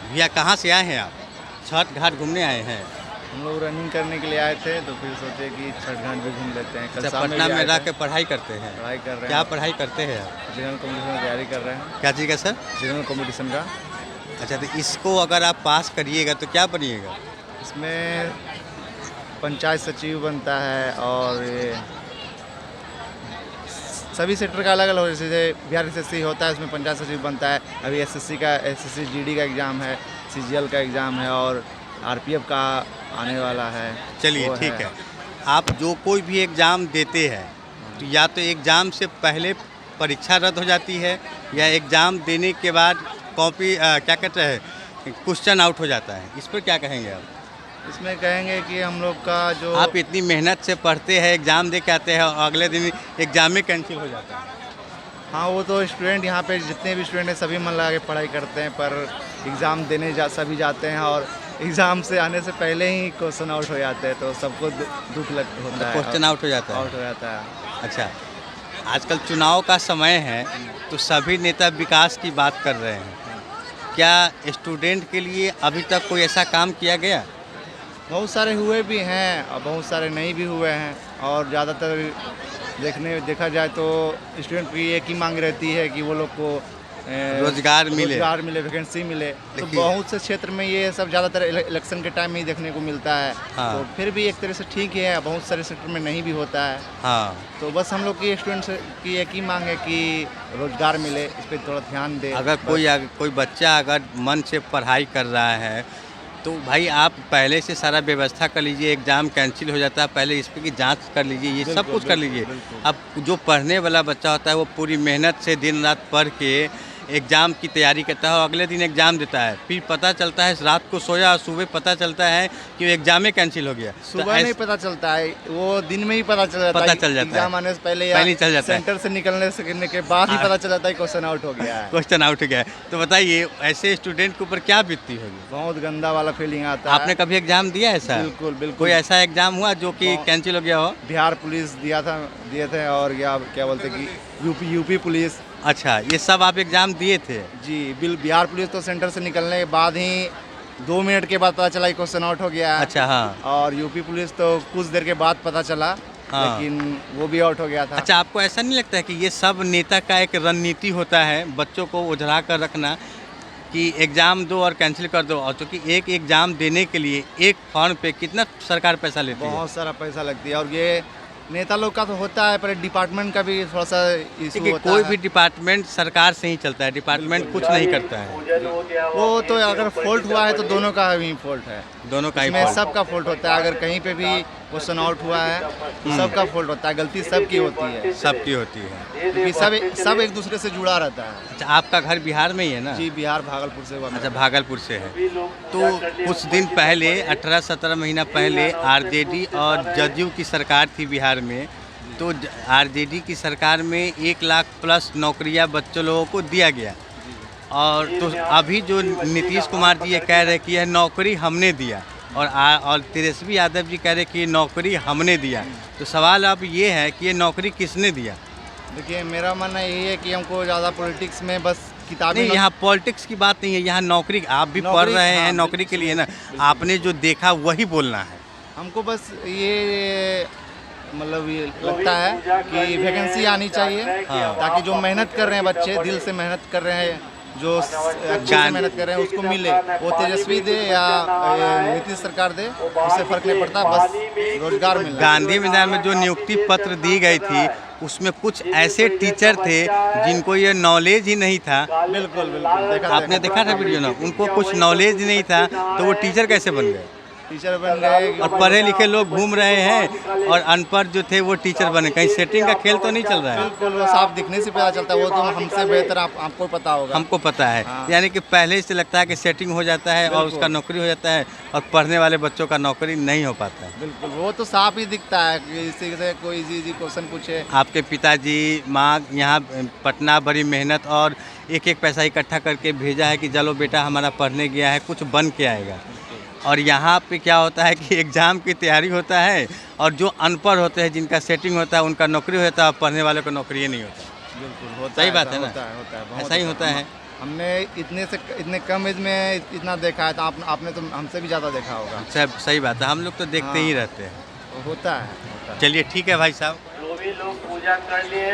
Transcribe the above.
भैया कहाँ से आए हैं आप? छठ घाट घूमने आए हैं? हम लोग रनिंग करने के लिए आए थे तो फिर सोचे कि छठ घाट भी घूम लेते हैं। कल अच्छा, शाम में पटना भी में आए रह थे। के पढ़ाई करते हैं? पढ़ाई कर रहे क्या हैं। पढ़ाई करते हैं आप? जनरल कॉम्पिटिशन की तैयारी कर रहे हैं। क्या चीज़ का सर? जनरल कॉम्पिटिशन का। अच्छा, तो इसको अगर आप पास करिएगा तो क्या बनिएगा? इसमें पंचायत सचिव बनता है और ये सभी सेक्टर का अलग अलग हो, जैसे बिहार एसएससी होता है उसमें पंचायत सचिव बनता है। अभी एसएससी जीडी का एग्ज़ाम है, सीजीएल का एग्ज़ाम है और आरपीएफ का आने वाला है। चलिए वो ठीक है। आप जो कोई भी एग्ज़ाम देते हैं तो या तो एग्ज़ाम से पहले परीक्षा रद्द हो जाती है या एग्ज़ाम देने के बाद कॉपी क्या कहते हैं क्वेश्चन आउट हो जाता है। इस पर क्या कहेंगे आप? इसमें कहेंगे कि हम लोग का जो आप इतनी मेहनत से पढ़ते हैं, एग्ज़ाम दे के आते हैं और अगले दिन एग्ज़ाम में कैंसिल हो जाता है। हाँ, वो तो स्टूडेंट यहाँ पे जितने भी स्टूडेंट हैं सभी मन लगा के पढ़ाई करते हैं, पर एग्ज़ाम देने सभी जाते हैं और एग्ज़ाम से आने से पहले ही क्वेश्चन आउट हो जाते हैं तो सबको दुख होता है। क्वेश्चन आउट हो जाता है। आउट हो जाता है। अच्छा, आजकल चुनाव का समय है तो सभी नेता विकास की बात कर रहे हैं। क्या स्टूडेंट के लिए अभी तक कोई ऐसा काम किया गया? बहुत सारे हुए भी हैं और बहुत सारे नहीं भी हुए हैं और ज़्यादातर देखा जाए तो स्टूडेंट की एक ही मांग रहती है कि वो लोग को रोजगार मिले। वैकेंसी मिले। तो देखिए। बहुत से क्षेत्र में ये सब ज़्यादातर इलेक्शन के टाइम में ही देखने को मिलता है। हाँ। तो फिर भी एक तरह से ठीक है, बहुत सारे सेक्टर में नहीं भी होता है। हाँ, तो बस हम लोग की स्टूडेंट्स की एक ही मांग है कि रोजगार मिले, इस पर थोड़ा ध्यान दे। अगर कोई बच्चा अगर मन से पढ़ाई कर रहा है तो भाई आप पहले से सारा व्यवस्था कर लीजिए। एग्ज़ाम कैंसिल हो जाता है, पहले इस पे की जांच कर लीजिए, ये सब कुछ कर लीजिए। अब जो पढ़ने वाला बच्चा होता है वो पूरी मेहनत से दिन रात पढ़ के एग्ज़ाम की तैयारी करता है और अगले दिन एग्ज़ाम देता है। फिर पता चलता है रात को सोया और सुबह पता चलता है कि एग्ज़ाम ही कैंसिल हो गया। सुबह नहीं पता चलता है, वो दिन में ही पता चल जाता है। एग्जाम आने से पहले ही चल जाता है। सेंटर से निकलने के बाद ही पता चल जाता है क्वेश्चन आउट हो गया है। क्वेश्चन आउट हो गया है। तो बताइए ऐसे स्टूडेंट के ऊपर क्या बीतती होगी? बहुत गंदा वाला फीलिंग आता है। आपने कभी एग्ज़ाम दिया है ऐसा? बिल्कुल बिल्कुल। कोई ऐसा एग्ज़ाम हुआ जो कि कैंसिल हो गया हो? बिहार पुलिस दिए थे और क्या बोलते कि यूपी पुलिस। अच्छा, ये सब आप एग्ज़ाम दिए थे? जी बिहार पुलिस तो सेंटर से निकलने के बाद ही 2 मिनट के बाद पता चला कि क्वेश्चन आउट हो गया है। अच्छा, हाँ। और यूपी पुलिस तो कुछ देर के बाद पता चला। हाँ। लेकिन वो भी आउट हो गया था। अच्छा, आपको ऐसा नहीं लगता है कि ये सब नेता का एक रणनीति होता है बच्चों को उझला कर रखना कि एग्ज़ाम दो और कैंसिल कर दो? और चूँकि एक एग्ज़ाम देने के लिए एक फॉर्म पे कितना सरकार पैसा लेती है? बहुत सारा पैसा लगती है और ये नेता लोग का तो होता है, पर डिपार्टमेंट का भी थोड़ा सा इशू देखिए, होता कोई है। भी डिपार्टमेंट सरकार से ही चलता है, डिपार्टमेंट कुछ नहीं करता है। वो तो अगर फॉल्ट हुआ है तो दोनों का ही फॉल्ट है। दोनों का ही इसमें fault। सबका फॉल्ट होता है। अगर कहीं पे भी क्वेश्चन आउट हुआ है तो सबका फॉल्ट होता है, गलती सबकी होती है। सबकी होती है। क्योंकि सब एक दूसरे से जुड़ा रहता है। अच्छा, आपका घर बिहार में ही है ना? जी, बिहार भागलपुर से हुआ। अच्छा, भागलपुर से है। तो कुछ दिन पहले 18-17 महीना पहले आरजेडी और जदयू की सरकार थी बिहार में। तो आरजेडी की सरकार में 1 लाख प्लस नौकरियां बच्चों लोगों को दिया गया। और तो अभी जो नीतीश कुमार जी ये कह रहे कि यह नौकरी हमने दिया और तेजस्वी यादव जी कह रहे कि ये नौकरी हमने दिया। तो सवाल अब ये है कि ये नौकरी किसने दिया? देखिए, मेरा मानना यही है कि हमको ज़्यादा पॉलिटिक्स में बस किताबें नहीं, यहाँ पॉलिटिक्स की बात नहीं है, यहाँ नौकरी आप भी पढ़ रहे हैं। हाँ, नौकरी के लिए ना आपने जो देखा वही बोलना है। हमको बस ये मतलब ये लगता है कि वैकेंसी आनी चाहिए। हाँ। ताकि जो मेहनत कर रहे हैं बच्चे, दिल से मेहनत कर रहे हैं, जो अच्छे से मेहनत कर रहे हैं उसको मिले। वो तेजस्वी दे या नीतीश सरकार दे, उससे फर्क नहीं पड़ता, बस रोजगार मिलना। गांधी मैदान में जो नियुक्ति पत्र दी गई थी उसमें कुछ ऐसे टीचर थे जिनको ये नॉलेज ही नहीं था। बिल्कुल बिल्कुल। आपने देखा था वीडियो ना? उनको कुछ नॉलेज नहीं था तो वो टीचर कैसे बन गए? टीचर बन गए। और पढ़े लिखे लोग घूम रहे हैं और अनपढ़ जो थे वो टीचर बने। कहीं सेटिंग का खेल तो नहीं चल रहा है? बिल्कुल, वो साफ दिखने से पता चलता है। वो तो हमसे बेहतर आपको पता होगा। हमको पता है। हाँ। यानी कि पहले से लगता है कि सेटिंग हो जाता है और उसका नौकरी हो जाता है और पढ़ने वाले बच्चों का नौकरी नहीं हो पाता है। बिल्कुल, वो तो साफ ही दिखता है कि इसी से कोई इजी क्वेश्चन पूछे। आपके पिताजी माँ यहाँ पटना बड़ी मेहनत और एक पैसा इकट्ठा करके भेजा है कि चलो बेटा हमारा पढ़ने गया है, कुछ बन के आएगा। और यहाँ पे क्या होता है कि एग्ज़ाम की तैयारी होता है और जो अनपढ़ होते हैं जिनका सेटिंग होता है उनका नौकरी होता है और पढ़ने वालों का नौकरी नहीं होता। बिल्कुल होता सही है, बात है ना? होता है बहुत ऐसा ही होता है। हमने इतने कम एज में इतना देखा है, तो आपने तो हमसे भी ज़्यादा देखा होगा। सब सही बात है, हम लोग तो देखते ही हाँ। रहते हैं। होता है। चलिए ठीक है भाई साहब। जो भी लोग पूजा कर लिए